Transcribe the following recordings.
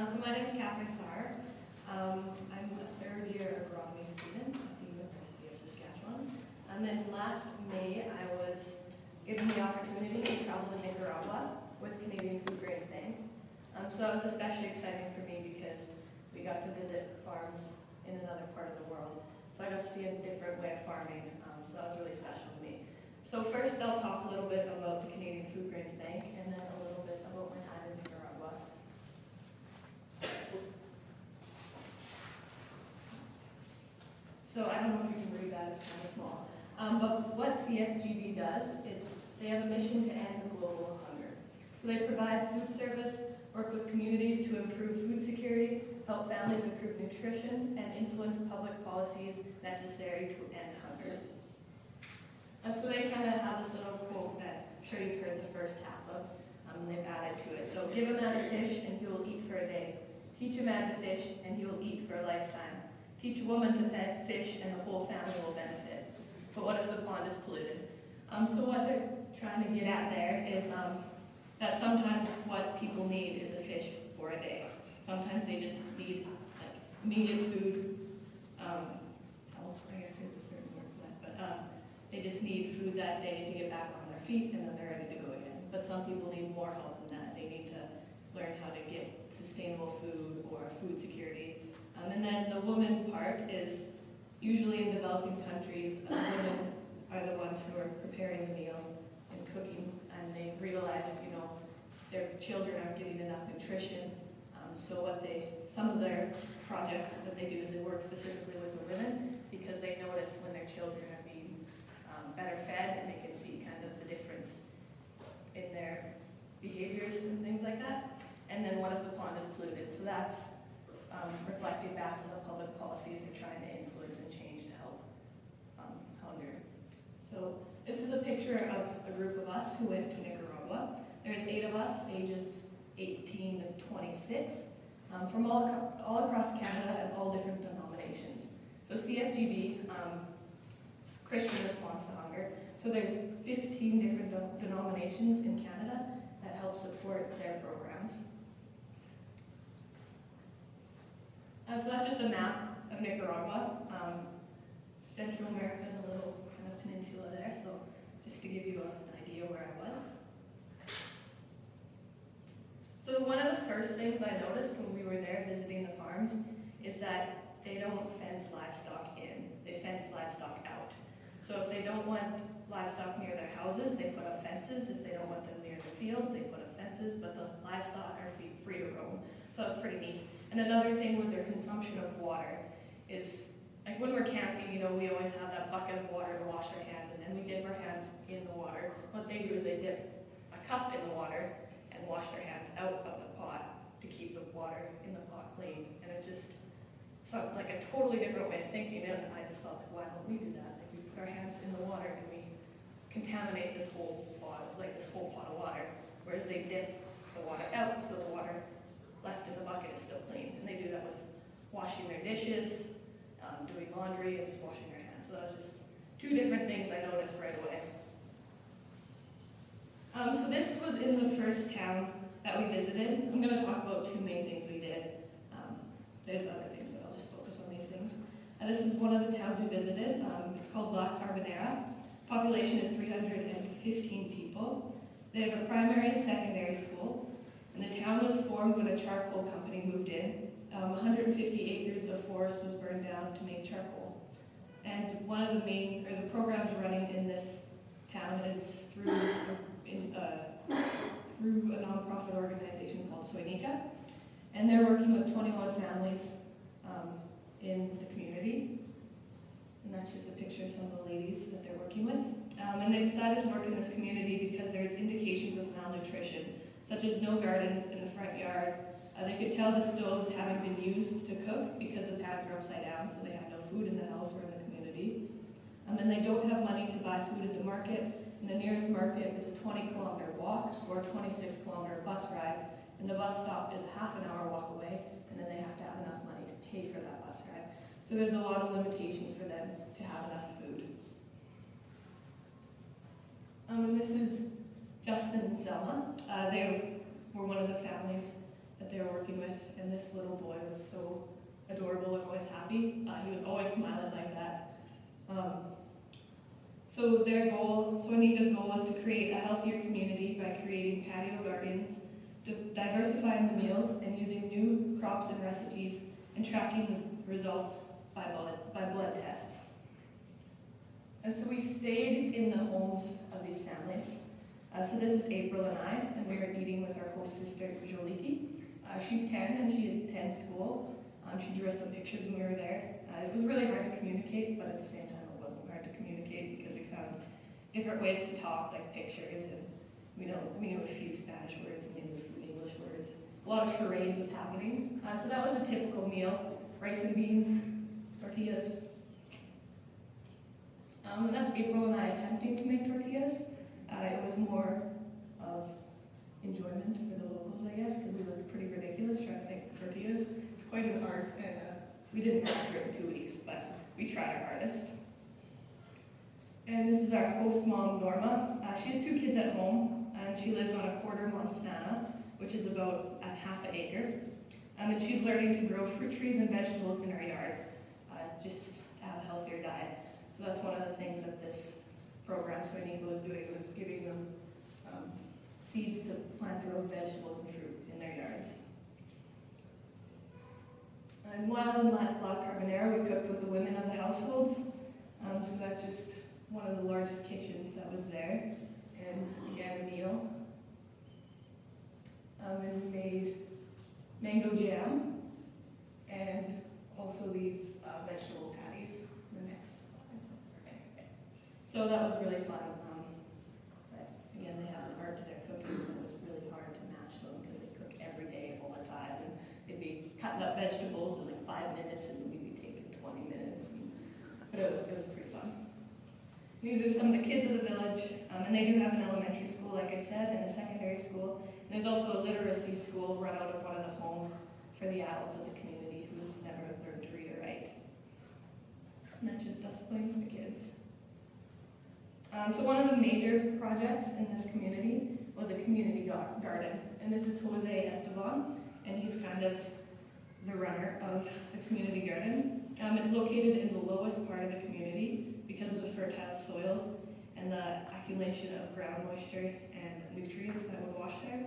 So my name is Kathryn I'm a third-year agronomy student at the University of Saskatchewan. And last May, I was given the opportunity to travel to Nicaragua with Canadian Food Grains Bank. So that was especially exciting for me because we got to visit farms in another part of the world. So I got to see a different way of farming, so that was really special to me. So first I'll talk a little bit about the Canadian Food Grains Bank and then a little bit about my time in Nicaragua. So I don't know if you can read that, it's kind of small. But what CFGB does, they have a mission to end global hunger. So they provide food service, work with communities to improve food security, help families improve nutrition, and influence public policies necessary to end hunger. So they kind of have this little quote that I'm sure you've heard the first half of, and they've added to it. So give a man a fish and he will eat for a day. Teach a man to fish and he will eat for a lifetime. Teach a woman to fish and the whole family will benefit. But what if the pond is polluted? So what they're trying to get at there is that sometimes what people need is a fish for a day. Sometimes they just need like immediate food. I guess there's a certain word for that, but they just need food that day to get back on their feet and then they're ready to go again. But some people need more help than that. They need to learn how to get sustainable food or food security. And then the woman part is usually in developing countries, women are the ones who are preparing the meal and cooking, and they realize, their children aren't getting enough nutrition. So some of their projects that they do is they work specifically with the women because they notice when their children are being better fed, and they can see kind of the difference in their behaviors and things like that. And then what if the pond is polluted? So that's reflecting back on the public policies they're trying to influence and change to help hunger. So this is a picture of a group of us who went to Nicaragua. There's 8 of us, ages 18 to 26, from all across Canada and all different denominations. So CFGB, Christian Response to Hunger. So there's 15 different denominations in Canada that help support their programs. So that's just a map of Nicaragua, Central America, the little kind of peninsula there, so just to give you an idea where I was. So one of the first things I noticed when we were there visiting the farms is that they don't fence livestock in, they fence livestock out. So if they don't want livestock near their houses, they put up fences. If they don't want them near their fields, they put up fences, but the livestock are free to roam. So that was pretty neat. And another thing was their consumption of water. Is like when we're camping, we always have that bucket of water to wash our hands in, and we dip our hands in the water. What they do is they dip a cup in the water and wash their hands out of the pot to keep the water in the pot clean. And it's just like a totally different way of thinking. And I just thought, why don't we do that? Like we put our hands in the water and we contaminate this whole pot of water, whereas they dip the water out so the water left in the bucket is still clean. And they do that with washing their dishes, doing laundry, and just washing their hands. So that was just 2 different things I noticed right away. So this was in the first town that we visited. I'm going to talk about 2 main things we did. There's other things, but I'll just focus on these things. This is one of the towns we visited. It's called La Carbonera. Population is 315 people. They have a primary and secondary school. And the town was formed when a charcoal company moved in. 150 acres of forest was burned down to make charcoal. And one of the programs running in this town is through a nonprofit organization called Soinica. And they're working with 21 families in the community. And that's just a picture of some of the ladies that they're working with. And they decided to work in this community because there's indications of malnutrition, such as no gardens in the front yard. They could tell the stoves haven't been used to cook because the pans are upside down, so they have no food in the house or in the community. And they don't have money to buy food at the market, and the nearest market is a 20-kilometer walk or a 26-kilometer bus ride, and the bus stop is a half an hour walk away, and then they have to have enough money to pay for that bus ride. So there's a lot of limitations for them to have enough food. And this is Justin and Selma. They were one of the families that they were working with, and this little boy was so adorable and always happy. He was always smiling like that. So Anita's goal was to create a healthier community by creating patio gardens, diversifying the meals, and using new crops and recipes, and tracking the results by blood tests. And so we stayed in the homes of these families. So this is April and I, and we were eating with our host sister, Joliki. She's 10 and she attends school. She drew us some pictures when we were there. It was really hard to communicate, but at the same time it wasn't hard to communicate because we found different ways to talk, like pictures, and we knew a few Spanish words and maybe a few English words. A lot of charades was happening. So that was a typical meal: rice and beans, tortillas. And that's April and I attempting to make tortillas. It was more of enjoyment for the locals, I guess, because we looked pretty ridiculous trying to make tortillas. It's quite an art, and we didn't master it in 2 weeks, but we tried our hardest. And this is our host mom, Norma. She has 2 kids at home, and she lives on a quarter Montana, which is about a half an acre. And she's learning to grow fruit trees and vegetables in her yard, just to have a healthier diet. So that's one of the things that this program Soinico was doing, was giving them seeds to plant their own vegetables and fruit in their yards. And while in La Carbonera, we cooked with the women of the households. So that's just one of the largest kitchens that was there. And again, a meal. And we made mango jam and also these vegetable patties. The next slide. Okay. So that was really fun. But again, they have an art to their cooking, and it was really hard to match them because they cook every day all the time. And they'd be cutting up vegetables in like 5 minutes, and we'd be taking 20 minutes. But it was pretty fun. These are some of the kids of the village, and they do have an elementary school, like I said, and a secondary school. And there's also a literacy school run out of one of the homes for the adults of the community who've never learned to read or write. And that's just us playing with the kids. So one of the major projects in this community was a community garden. And this is Jose Esteban, and he's kind of the runner of the community garden. It's located in the lowest part of the community because of the fertile soils and the accumulation of ground moisture and nutrients that would wash there.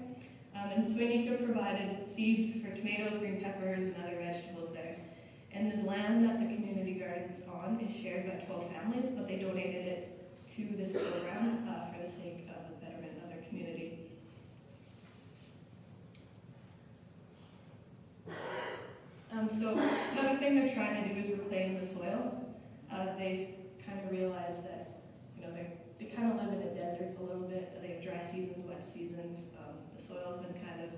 And Soinico provided seeds for tomatoes, green peppers, and other vegetables there. And the land that the community garden is on is shared by 12 families, but they donated it to this program for the sake of the betterment of their community. So another thing they're trying to do is reclaim the soil. They kind of realize that, they kind of live in a desert a little bit. They have dry seasons, wet seasons. The soil's been kind of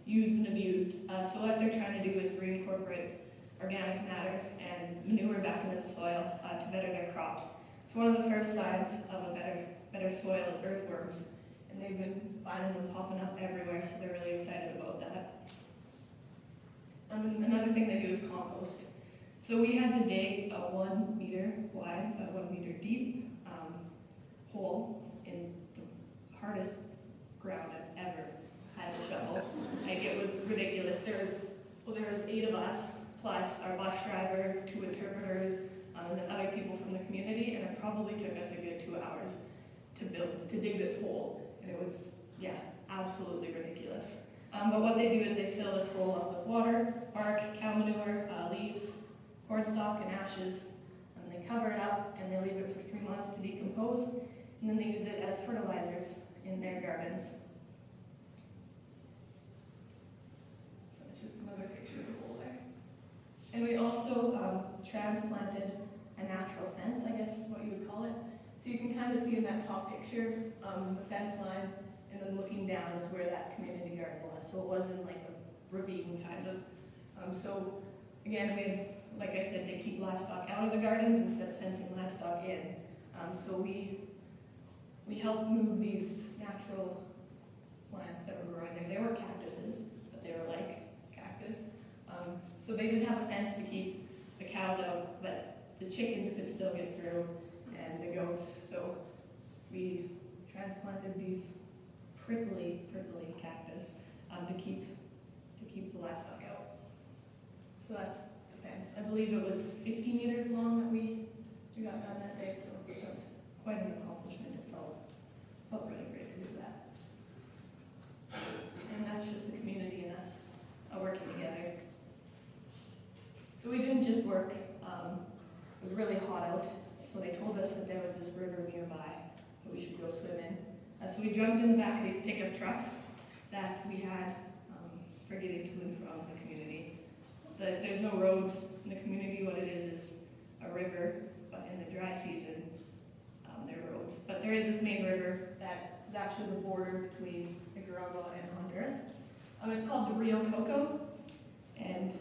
used and abused. So what they're trying to do is reincorporate organic matter and manure back into the soil to better their crops. So one of the first signs of a better soil is earthworms, and they've been finding them popping up everywhere, so they're really excited about that. Another thing they do is compost. So we had to dig a 1 meter wide, 1 meter deep hole in the hardest ground I've ever had to shovel. Like, it was ridiculous. There was 8 of us, plus our bus driver, 2 interpreters, and then other people from the community, and it probably took us a good 2 hours to dig this hole. And it was, absolutely ridiculous. But what they do is they fill this hole up with water, bark, cow manure, leaves, cornstalk, and ashes, and they cover it up, and they leave it for 3 months to decompose, and then they use it as fertilizers in their gardens. So it's just another picture of the hole there. And we also transplanted a natural fence, I guess is what you would call it. So you can kind of see in that top picture, the fence line, and then looking down is where that community garden was. So it wasn't like a ravine kind of. So again, like I said, they keep livestock out of the gardens instead of fencing livestock in. So we helped move these natural plants that were growing there. They were cactuses, but they were like cactus. So they did have a fence to keep the cows out, but the chickens could still get through, and the goats. So we transplanted these prickly cactus to keep the livestock out. So that's the fence. I believe it was 50 meters long that we got done that day, so it was quite an accomplishment. It felt really great to do that. And that's just the community and us working together. So we didn't just work. It was really hot out, so they told us that there was this river nearby that we should go swim in. So we jumped in the back of these pickup trucks that we had for getting to and from the community. There's no roads in the community. What it is a river, but in the dry season, there are roads. But there is this main river that is actually the border between Nicaragua and Honduras. It's called the Rio Coco, and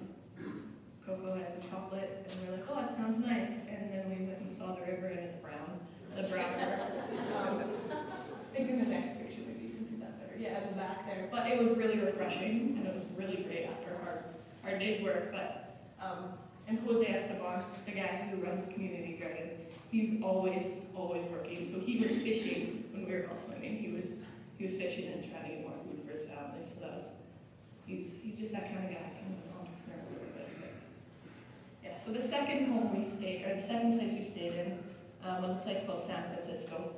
Coco has the chocolate, and we're like, oh, it sounds nice. And then we went and saw the river, and it's brown. The brown river. I think in the next picture maybe you can see that better. Yeah, in the back there. But it was really refreshing, and it was really great after a hard day's work. But and Jose Esteban, the guy who runs the community garden, he's always working. So he was fishing when we were all swimming. He was fishing and trying to get more food for his family. So that was he's just that kind of guy, kind of an entrepreneur a little bit. But yeah. So the second place we stayed in was a place called San Francisco,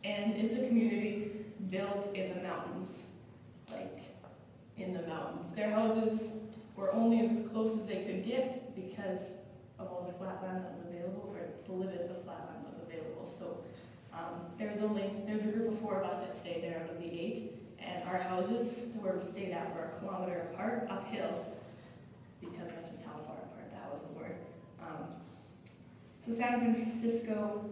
and it's a community built in the mountains, like in the mountains. Their houses were only as close as they could get because of all the flatland that was available, or the limit of flatland that was available. So there was a group of 4 of us that stayed there out of the 8, and our houses where we stayed at were a kilometer apart, uphill, because that's just how far apart the houses were. So San Francisco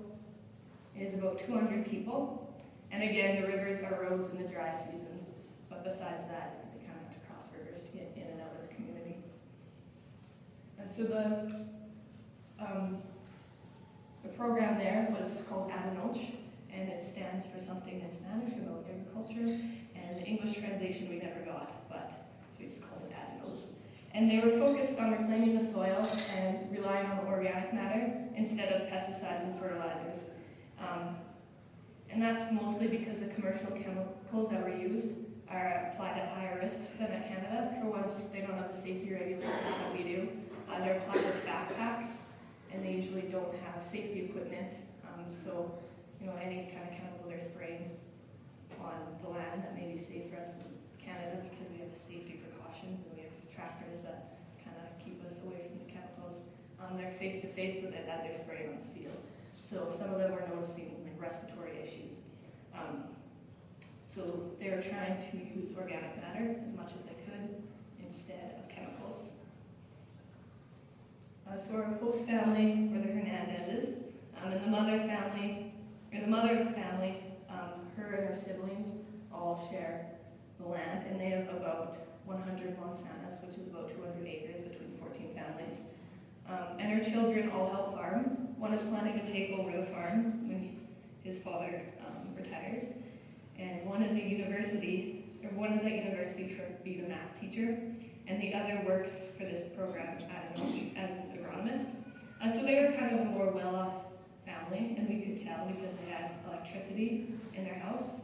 is about 200 people, and again, the rivers are roads in the dry season, but besides that, they kind of have to cross rivers to get in and out of the community. And so the program there was called Adenoch, and it stands for something in Spanish about agriculture, and the English translation we never got, but we just called it Adenoch. And they were focused on reclaiming the soil and relying on organic matter instead of pesticides and fertilizers. And that's mostly because the commercial chemicals that were used are applied at higher risks than at Canada. For once, they don't have the safety regulations that we do. They're applied with backpacks, and they usually don't have safety equipment. So, any kind of chemical they're spraying on the land that may be safe for us in Canada because we have the safety precautions and we have tractors that kind of keep us away from the chemicals. They're face to face with it as they're spraying on the field. So some of them were noticing like respiratory issues. So they were trying to use organic matter as much as they could instead of chemicals. So our host family were the Hernandezes, and the mother of the family, her and her siblings all share the land, and they have about 100 manzanas, which is about 200 acres between 14 families. And her children all help farm. One is planning to take over the farm when his father retires, and one is at university for being a math teacher, and the other works for this program at Anoch as an agronomist. So they were kind of a more well-off family, and we could tell because they had electricity in their house.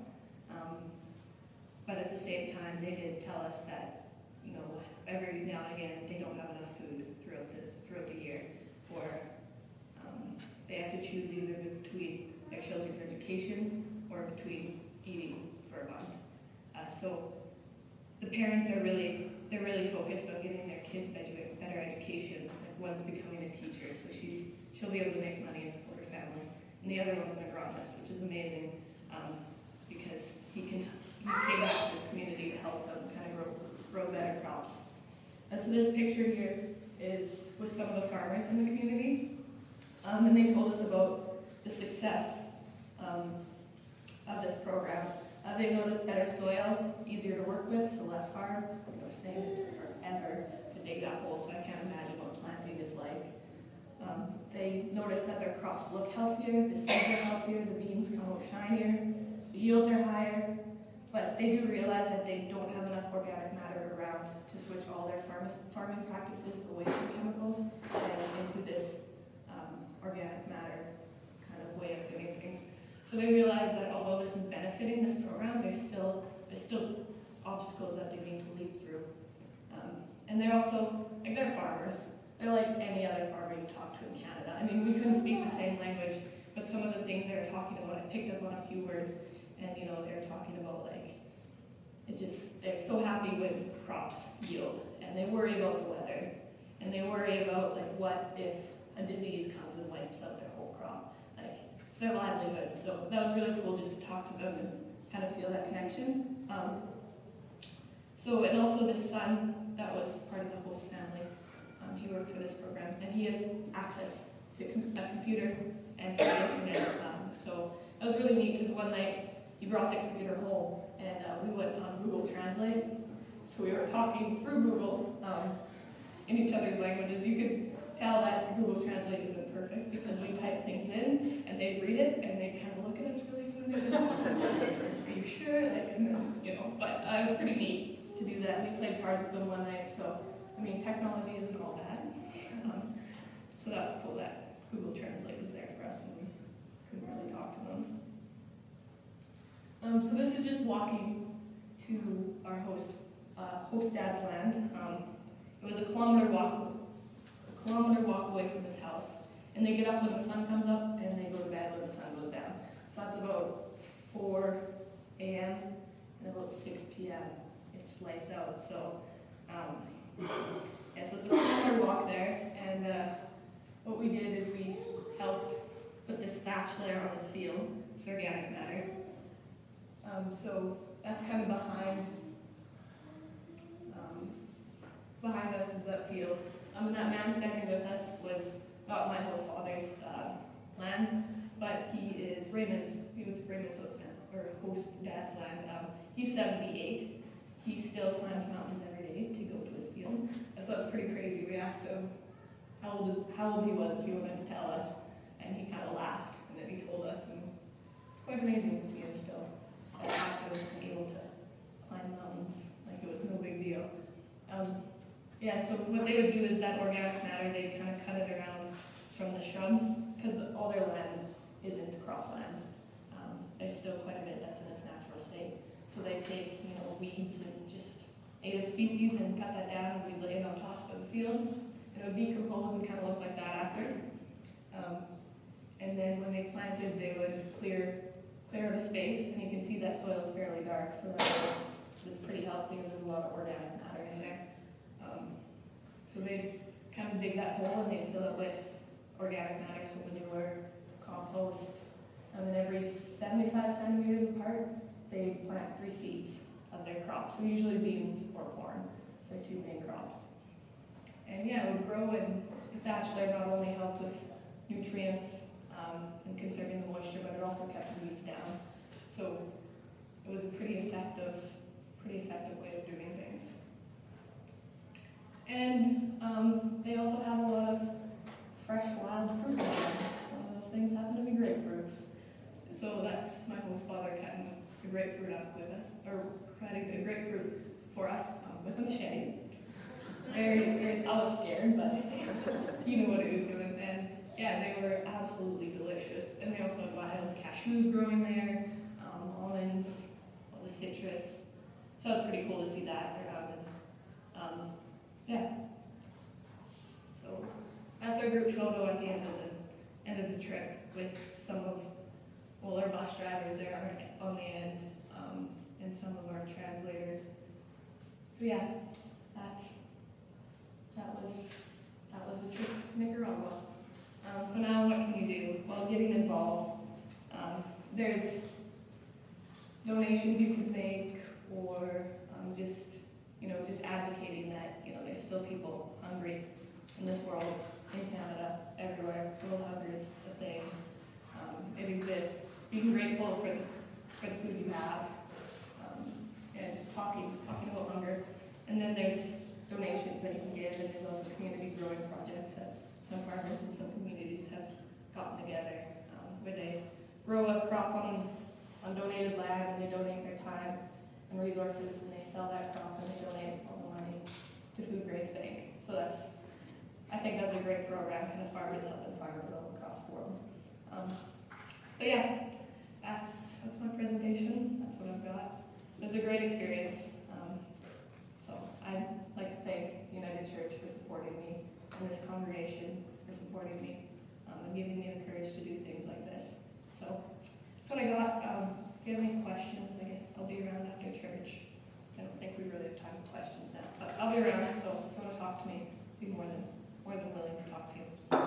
But at the same time, they did tell us that, every now and again they don't have enough food throughout the year, or they have to choose either between their children's education or between eating for a month. So the parents are really focused on giving their kids better education. Like one's becoming a teacher, so she'll be able to make money and support her family, and the other one's an agronomist, which is amazing because he came back to his community to help them kind of grow better crops. So this picture here is with some of the farmers in the community, and they told us about the success of this program. They noticed better soil, easier to work with, so less hard. It was saying it took forever to dig that hole, so I can't imagine what planting is like. They noticed that their crops look healthier, the seeds are healthier, the beans come out shinier, the yields are higher, but they do realize that they don't have enough organic matter around to switch all their farming practices away from chemicals and into this organic matter kind of way of doing things. So they realize that although this is benefiting this program, there's still obstacles that they need to leap through. And they're also, Like, they're farmers. They're like any other farmer you talk to in Canada. I mean, we couldn't speak the same language, but some of the things they were talking about, I picked up on a few words, and they were talking about like, they're so happy when crops yield, and they worry about the weather, and they worry about like, what if a disease comes and wipes out their whole crop? Like, it's their livelihood. So that was really cool just to talk to them and kind of feel that connection. And also this son that was part of the host family, he worked for this program, and he had access to a computer and to the internet. So that was really neat, because one night he brought the computer home, and we went on Google Translate. So we were talking through Google in each other's languages. You could tell that Google Translate isn't perfect, because we type things in, and they'd read it, and they'd kind of look at us really funny. Are you sure? Like, and then, but it was pretty neat to do that. We played cards with them one night, so, I mean, technology isn't all bad. So that was cool that Google Translate was there for us, and we couldn't really talk to them. So this is just walking to our host dad's land. It was a kilometer walk away from his house, and they get up when the sun comes up, and they go to bed when the sun goes down. So that's about 4 a.m. and about 6 p.m. It's lights out. So so it's a kilometer walk there, and what we did is we helped put this thatch layer on his field. It's organic matter. So that's kind of behind us is that field. And that man standing with us was not my host father's land, but he was Raymond's host dad's land. He's 78. He still climbs mountains every day to go to his field. And so it's pretty crazy. We asked him how old he was, if he wanted to tell us, and he kind of laughed, and then he told us, and it's quite amazing to see him still active and able to climb mountains like it was no big deal. So what they would do is that organic matter, they kind of cut it around from the shrubs, because all their land isn't cropland. There's still quite a bit that's in its natural state. So they take, weeds and just native species and cut that down, and we lay it on top of the field. And it would decompose and kind of look like that after. And then when they planted, they would clear the space, and you can see that soil is fairly dark, so it's pretty healthy, and there's a lot of organic matter in there. So they'd kind of dig that hole, and they'd fill it with organic matter, so manure, compost, and then every 75 centimeters apart, they plant 3 seeds of their crops, so usually beans or corn, so they're 2 main crops. And it would grow, and the thatch layer not only helped with nutrients and conserving the moisture, but it also kept the weeds down. So it was a pretty effective way of doing things. And they also have a lot of fresh wild fruit. One of those things happen to be grapefruits. So that's my host father cutting the grapefruit up with us, or cutting the grapefruit for us with a machete. I was scared, but he knew what he was doing. And they were absolutely delicious. And they also had wild cashews growing there, almonds, all the citrus. So it was pretty cool to see that. So that's our group photo at the end of the trip with some of our bus drivers there on the end, and some of our translators. So that was the trip to Nicaragua. So now what can you do? Well, getting involved. There's donations you could make, or just advocating that there's still people hungry in this world, in Canada, everywhere. World hunger is a thing. It exists. Being grateful for the food you have. Just talking about hunger. And then there's donations that you can give, and there's also community growing projects that some farmers and some communities have gotten together, where they grow a crop on donated land, and they donate their time and resources, and they sell that crop, and they donate all the money to Food Grades Bank. So I think that's a great program, kind of farmers helping farmers all across the world. That's my presentation. That's what I've got. It was a great experience. So I'd like to thank United Church for supporting giving me the courage to do things like this. So that's what I got. If you have any questions, I guess I'll be around after church. I don't think we really have time for questions now, but I'll be around, so if you want to talk to me, I'd be more than willing to talk to you.